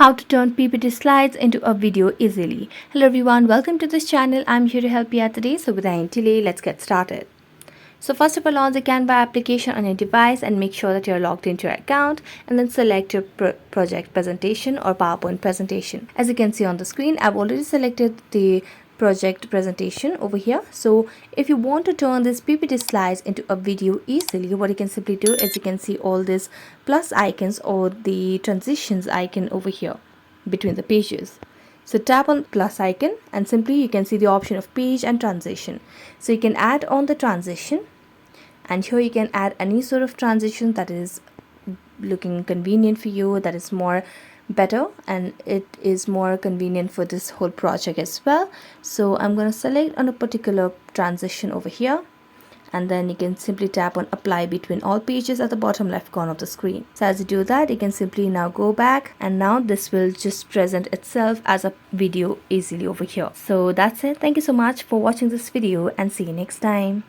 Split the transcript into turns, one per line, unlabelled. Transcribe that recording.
How to turn PPT slides into a video easily. Hello everyone, welcome to this channel. I'm here to help you out today. So without any delay, let's get started. So first of all, launch the Canva application on your device and make sure that you're logged into your account, and then select your project presentation or PowerPoint presentation. As you can see on the screen, I've already selected the project presentation over here. So if you want to turn this PPT slides into a video easily, what you can simply do is you can see all these plus icons or the transitions icon over here between the pages. So tap on plus icon and simply you can see the option of page and transition. So you can add on the transition, and here you can add any sort of transition that is looking convenient for you, that is more better, and it is more convenient for this whole project as well. So I'm going to select on a particular transition over here, and then you can simply tap on apply between all pages at the bottom left corner of the screen. So as you do that, you can simply now go back, and now this will just present itself as a video easily over here. So that's it. Thank you so much for watching this video, and see you next time.